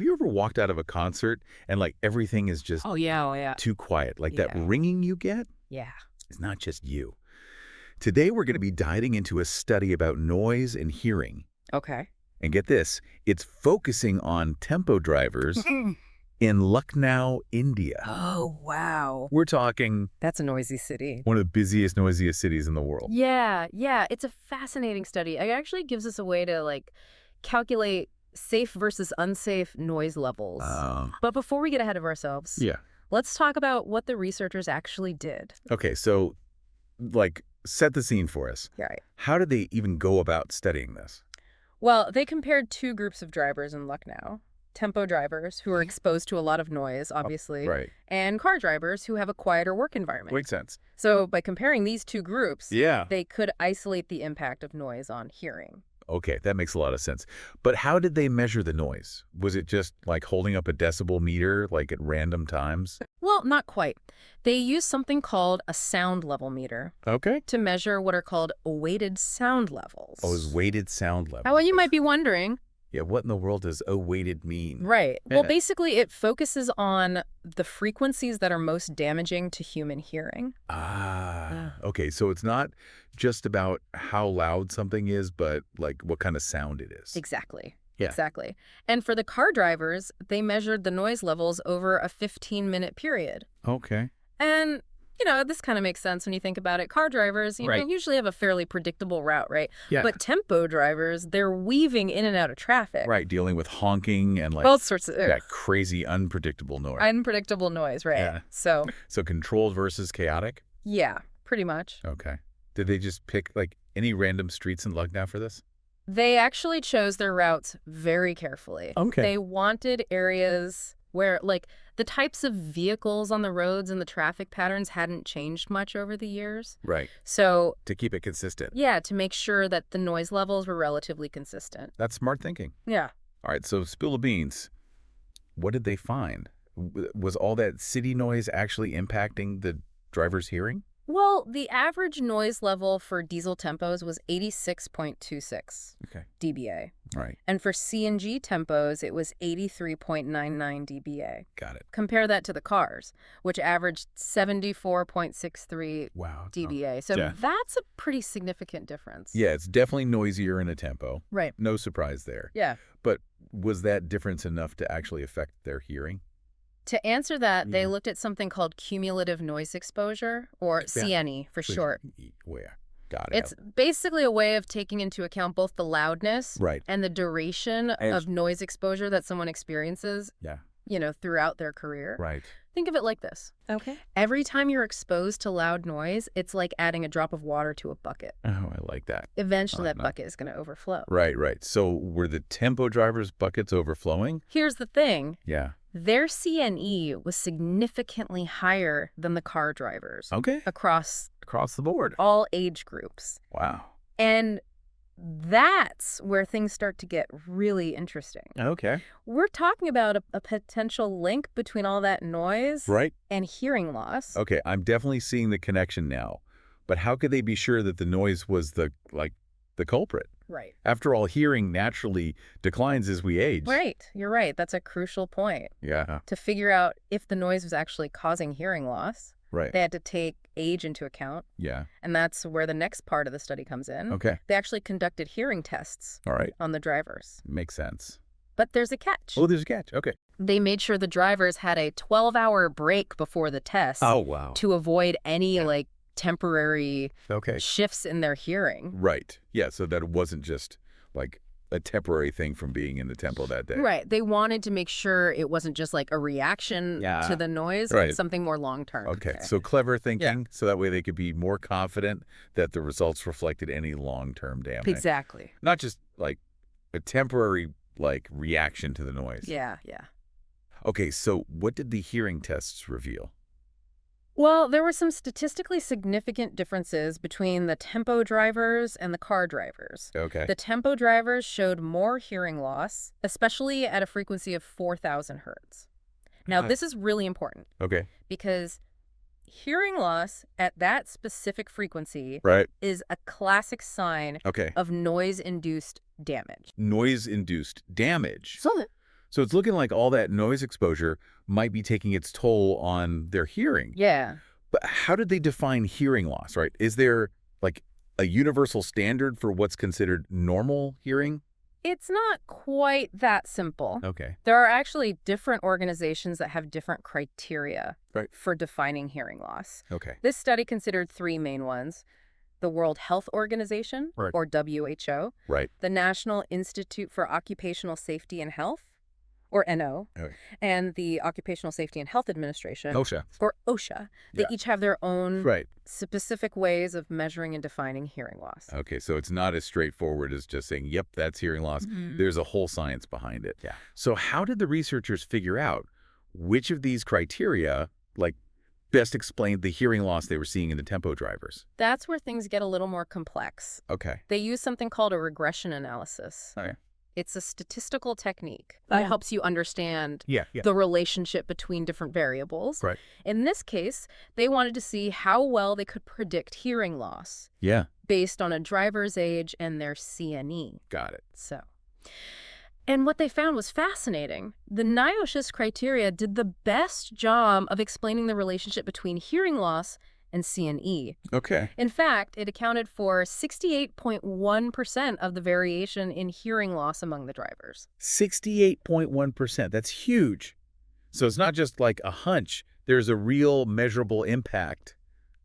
Have you ever walked out of a concert and like everything is just Oh, yeah. Oh, yeah. too quiet? Like that Yeah. ringing you get Yeah. is not just you. Today, we're going to be diving into a study about noise and hearing. Okay. And get this, it's focusing on tempo drivers in Lucknow, India. Oh, wow. We're talking That's a noisy city. one of the busiest, noisiest cities in the world. Yeah. Yeah. It's a fascinating study. It actually gives us a way to, like, calculate safe versus unsafe noise levels. But before we get ahead of ourselves, Yeah. let's talk about what the researchers actually did. Okay, so, like, set the scene for us. Yeah, right. How did they even go about studying this? Well, they compared two groups of drivers in Lucknow. Tempo drivers, who are exposed to a lot of noise, obviously, Right. and car drivers, who have a quieter work environment. Makes sense. So by comparing these two groups, Yeah. they could isolate the impact of noise on hearing. Okay, that makes a lot of sense. But how did they measure the noise? Was it just like holding up a decibel meter, like at random times? Well, not quite. They used something called a sound level meter Okay. to measure what are called weighted sound levels. Oh, it was weighted sound level. Now, well, you might be wondering. Yeah, what in the world does weighted mean? Right. Well, Yeah. basically, it focuses on the frequencies that are most damaging to human hearing. Okay, so it's not just about how loud something is, but like what kind of sound it is. Exactly. Yeah. Exactly. And for the car drivers, they measured the noise levels over a 15-minute period. Okay. And, this kind of makes sense when you think about it. Car drivers, Right. usually have a fairly predictable route, right? Yeah. But tempo drivers, they're weaving in and out of traffic. Right, dealing with honking and like All sorts of that crazy, unpredictable noise. unpredictable noise, right? Yeah. So, So controlled versus chaotic? yeah, pretty much. Okay. Did they just pick like any random streets in Lucknow for this? They actually chose their routes very carefully. Okay. They wanted areas where, like, the types of vehicles on the roads and the traffic patterns hadn't changed much over the years. Right. So, To keep it consistent. yeah, to make sure that the noise levels were relatively consistent. That's smart thinking. Yeah. All right, so spill the beans. What did they find? Was all that city noise actually impacting the driver's hearing? Well, the average noise level for diesel tempos was 86.26 Okay. dBA. All right. And for CNG tempos, it was 83.99 dBA. Got it. Compare that to the cars, which averaged 74.63 Wow. dBA. So Yeah. that's a pretty significant difference. Yeah, it's definitely noisier in a tempo. Right. No surprise there. Yeah. But was that difference enough to actually affect their hearing? To answer that, they Yeah. looked at something called cumulative noise exposure, or CNE for short. Where? Got it. It's basically a way of taking into account both the loudness Right. and the duration And- of noise exposure that someone experiences, Yeah. throughout their career. Right. Think of it like this. Okay. Every time you're exposed to loud noise, it's like adding a drop of water to a bucket. Oh, I like that. Eventually, like that that. bucket is going to overflow. Right, right. So were the tempo drivers' buckets overflowing? Here's the thing. Yeah. Their CNE was significantly higher than the car drivers Okay. across Across the board. all age groups. Wow. And that's where things start to get really interesting. Okay. We're talking about a potential link between all that noise Right. and hearing loss. Okay, I'm definitely seeing the connection now. But how could they be sure that the noise was the culprit? Right. After all, hearing naturally declines as we age. Right. You're right. That's a crucial point. Yeah. To figure out if the noise was actually causing hearing loss, Right. they had to take age into account. Yeah. And that's where the next part of the study comes in. Okay. They actually conducted hearing tests All right. on the drivers. Makes sense. But there's a catch. Oh, there's a catch. Okay. They made sure the drivers had a 12-hour break before the test wow. to avoid any, temporary Okay. shifts in their hearing. Right. Yeah, so that it wasn't just like a temporary thing from being in the tempo that day. Right. They wanted to make sure it wasn't just like a reaction Yeah. to the noise, Right. something more long-term. Okay, so clever thinking, so that way they could be more confident that the results reflected any long-term damage. Exactly. Not just like a temporary reaction to the noise. Yeah, yeah. Okay, so what did the hearing tests reveal? Well, there were some statistically significant differences between the tempo drivers and the car drivers. Okay. The tempo drivers showed more hearing loss, especially at a frequency of 4,000 hertz. Now, this is really important Okay. because hearing loss at that specific frequency Right. is a classic sign Okay. of noise-induced damage. Noise-induced damage. So So it's looking like all that noise exposure might be taking its toll on their hearing. Yeah. But how did they define hearing loss, right? Is there like a universal standard for what's considered normal hearing? It's not quite that simple. Okay. There are actually different organizations that have different criteria Right. for defining hearing loss. Okay. This study considered three main ones: the World Health Organization, Right. or WHO, Right. the National Institute for Occupational Safety and Health, or NO, Okay. and the Occupational Safety and Health Administration, OSHA. or OSHA. They Yeah. each have their own Right. specific ways of measuring and defining hearing loss. Okay, so it's not as straightforward as just saying, yep, that's hearing loss. There's a whole science behind it. Yeah. So how did the researchers figure out which of these criteria, like, best explained the hearing loss they were seeing in the tempo drivers? That's where things get a little more complex. Okay. They use something called a regression analysis. Okay. It's a statistical technique that helps you understand Yeah. the relationship between different variables. Right. In this case, they wanted to see how well they could predict hearing loss Yeah, based on a driver's age and their CNE. got it. And what they found was fascinating. The NIOSH's criteria did the best job of explaining the relationship between hearing loss and CNE. Okay. In fact, it accounted for 68.1% of the variation in hearing loss among the drivers. 68.1%. That's huge. So it's not just like a hunch. There's a real measurable impact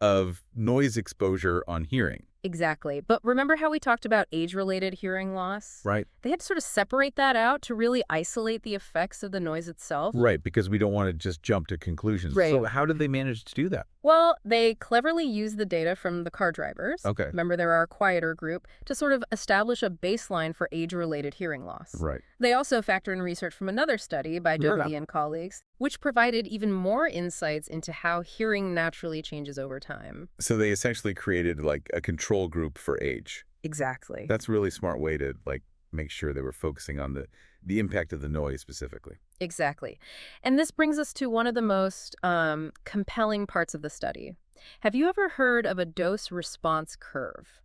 of noise exposure on hearing. Exactly. But remember how we talked about age-related hearing loss? Right. They had to sort of separate that out to really isolate the effects of the noise itself. Right, because we don't want to just jump to conclusions. Right. So how did they manage to do that? Well, they cleverly used the data from the car drivers. Okay. Remember, they're our quieter group, to sort of establish a baseline for age-related hearing loss. Right. They also factor in research from another study by Yeah. Doty and colleagues, which provided even more insights into how hearing naturally changes over time. So they essentially created like a control group for age. Exactly. That's a really smart way to like make sure they were focusing on the impact of the noise specifically. Exactly. And this brings us to one of the most compelling parts of the study. Have you ever heard of a dose-response curve?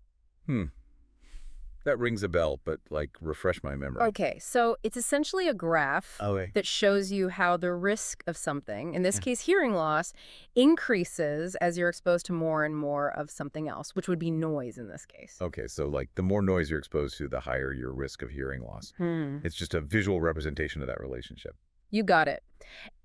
That rings a bell, but like refresh my memory. Okay, so it's essentially a graph Okay. that shows you how the risk of something, in this case hearing loss, increases as you're exposed to more and more of something else, which would be noise in this case. Okay, so like the more noise you're exposed to, the higher your risk of hearing loss. It's just a visual representation of that relationship. You got it.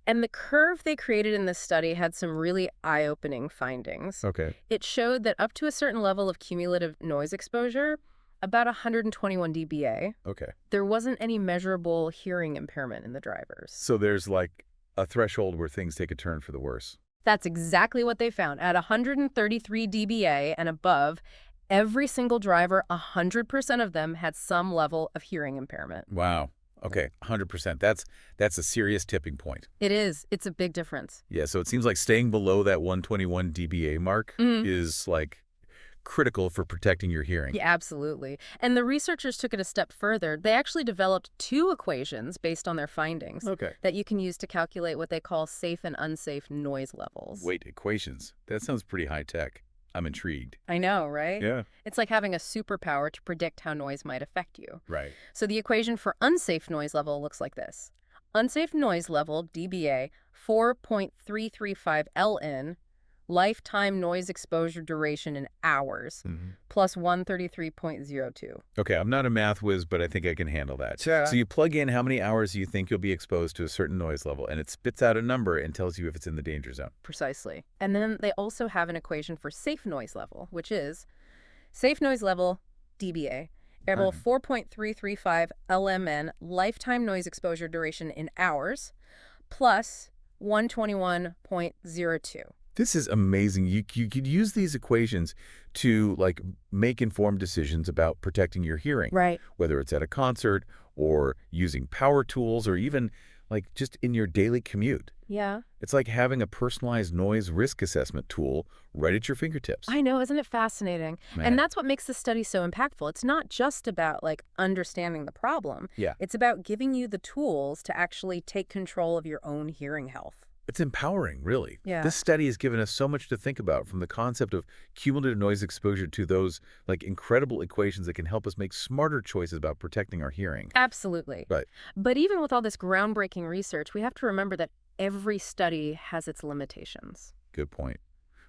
And the curve they created in this study had some really eye-opening findings. Okay. It showed that up to a certain level of cumulative noise exposure, about 121 dBA, Okay. there wasn't any measurable hearing impairment in the drivers. So there's like a threshold where things take a turn for the worse. That's exactly what they found. At 133 dBA and above, every single driver, 100% of them had some level of hearing impairment. Wow. Okay, 100%. That's a serious tipping point. It is. It's a big difference. Yeah, so it seems like staying below that 121 dBA mark is like critical for protecting your hearing. Yeah, absolutely. And the researchers took it a step further. They actually developed two equations based on their findings Okay. that you can use to calculate what they call safe and unsafe noise levels. Wait, equations. That sounds pretty high tech. I'm intrigued. I know, right? Yeah. It's like having a superpower to predict how noise might affect you. Right. So the equation for unsafe noise level looks like this. Unsafe noise level, dBA, 4.335 LN, lifetime noise exposure duration in hours, plus 133.02. Okay, I'm not a math whiz, but I think I can handle that. Sure. So you plug in how many hours you think you'll be exposed to a certain noise level, and it spits out a number and tells you if it's in the danger zone. Precisely. And then they also have an equation for safe noise level, which is safe noise level, dBA, level 4.335 LMN, lifetime noise exposure duration in hours, plus 121.02. This is amazing. You could use these equations to like make informed decisions about protecting your hearing. Right. Whether it's at a concert or using power tools or even like just in your daily commute. Yeah. It's like having a personalized noise risk assessment tool right at your fingertips. I know, isn't it fascinating? Man. And that's what makes the study so impactful. It's not just about like understanding the problem. Yeah. It's about giving you the tools to actually take control of your own hearing health. It's empowering, really. Yeah. This study has given us so much to think about, from the concept of cumulative noise exposure to those like incredible equations that can help us make smarter choices about protecting our hearing. Absolutely. Right. But even with all this groundbreaking research, we have to remember that every study has its limitations. Good point.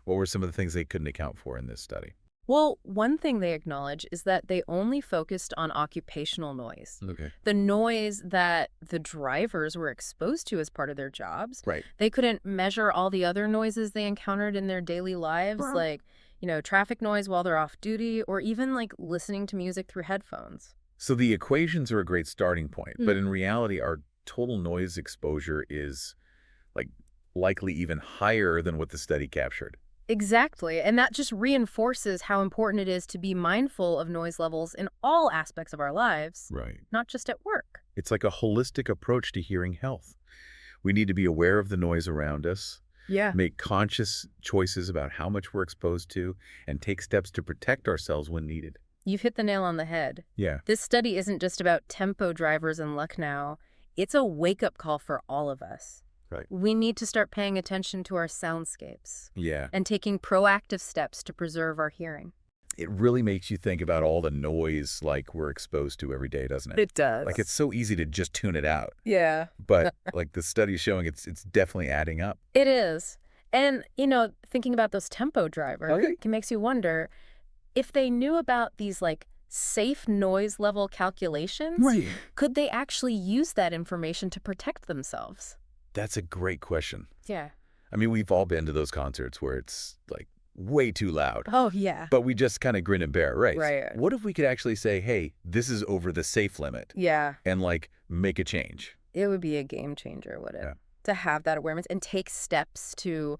What were some of the things they couldn't account for in this study? Well, one thing they acknowledge is that they only focused on occupational noise. Okay. The noise that the drivers were exposed to as part of their jobs. Right. They couldn't measure all the other noises they encountered in their daily lives, Right. like, traffic noise while they're off duty, or even like listening to music through headphones. So the equations are a great starting point, but in reality, our total noise exposure is like likely even higher than what the study captured. Exactly. And that just reinforces how important it is to be mindful of noise levels in all aspects of our lives, Right. not just at work. It's like a holistic approach to hearing health. We need to be aware of the noise around us, Yeah. make conscious choices about how much we're exposed to, and take steps to protect ourselves when needed. You've hit the nail on the head. Yeah. This study isn't just about tempo drivers in Lucknow. It's a wake-up call for all of us. Right. We need to start paying attention to our soundscapes Yeah. and taking proactive steps to preserve our hearing. It really makes you think about all the noise like we're exposed to every day, doesn't it? It does. Like, it's so easy to just tune it out. Yeah. But like the study's showing, it's definitely adding up. It is. And, thinking about those tempo drivers, Okay. it makes you wonder if they knew about these, like, safe noise level calculations, could they actually use that information to protect themselves? That's a great question. Yeah. I mean, we've all been to those concerts where it's like way too loud, Oh, yeah. but we just kind of grin and bear, right? Right. What if we could actually say, hey, this is over the safe limit, Yeah. and like make a change? It would be a game changer, would it? Yeah. To have that awareness and take steps to,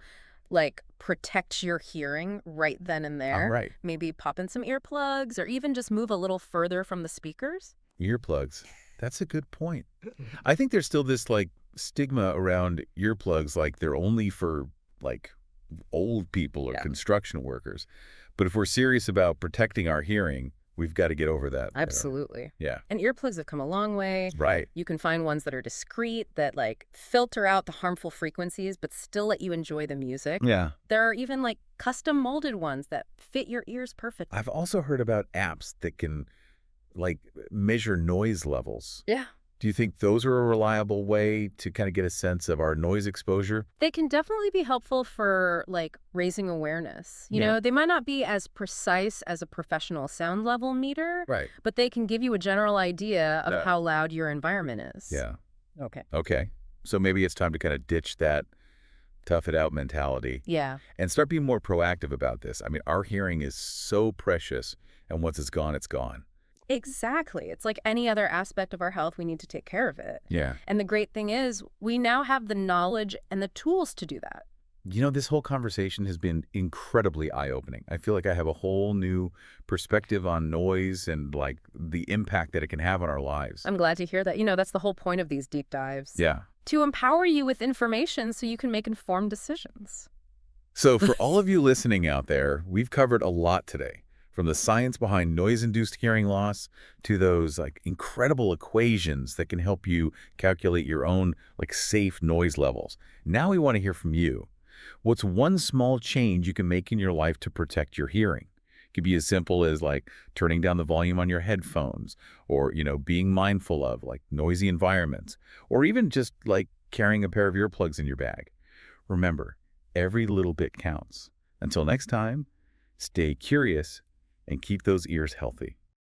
like, protect your hearing right then and there. All right. Maybe pop in some earplugs or even just move a little further from the speakers. Earplugs. That's a good point. I think there's still this like stigma around earplugs, like they're only for like old people or Yeah. construction workers. But if we're serious about protecting our hearing, we've got to get over that. Absolutely. Yeah. And earplugs have come a long way. Right. You can find ones that are discreet, that like filter out the harmful frequencies, but still let you enjoy the music. Yeah. There are even like custom molded ones that fit your ears perfectly. I've also heard about apps that can like measure noise levels. Yeah. Do you think those are a reliable way to kind of get a sense of our noise exposure? They can definitely be helpful for like raising awareness. Yeah. They might not be as precise as a professional sound level meter, Right. but they can give you a general idea of Yeah. how loud your environment is. Yeah. Okay. Okay. So maybe it's time to kind of ditch that tough it out mentality Yeah. and start being more proactive about this. I mean, our hearing is so precious, and once it's gone, it's gone. Exactly. It's like any other aspect of our health, we need to take care of it. Yeah. And the great thing is, we now have the knowledge and the tools to do that. This whole conversation has been incredibly eye-opening. I feel like I have a whole new perspective on noise and like the impact that it can have on our lives. I'm glad to hear that. That's the whole point of these deep dives. Yeah. To empower you with information so you can make informed decisions. So for all of you listening out there, we've covered a lot today. From the science behind noise-induced hearing loss to those like incredible equations that can help you calculate your own like safe noise levels. Now we want to hear from you. What's one small change you can make in your life to protect your hearing? It could be as simple as like turning down the volume on your headphones, or being mindful of like noisy environments, or even just like carrying a pair of earplugs in your bag. Remember, every little bit counts. Until next time, stay curious and keep those ears healthy.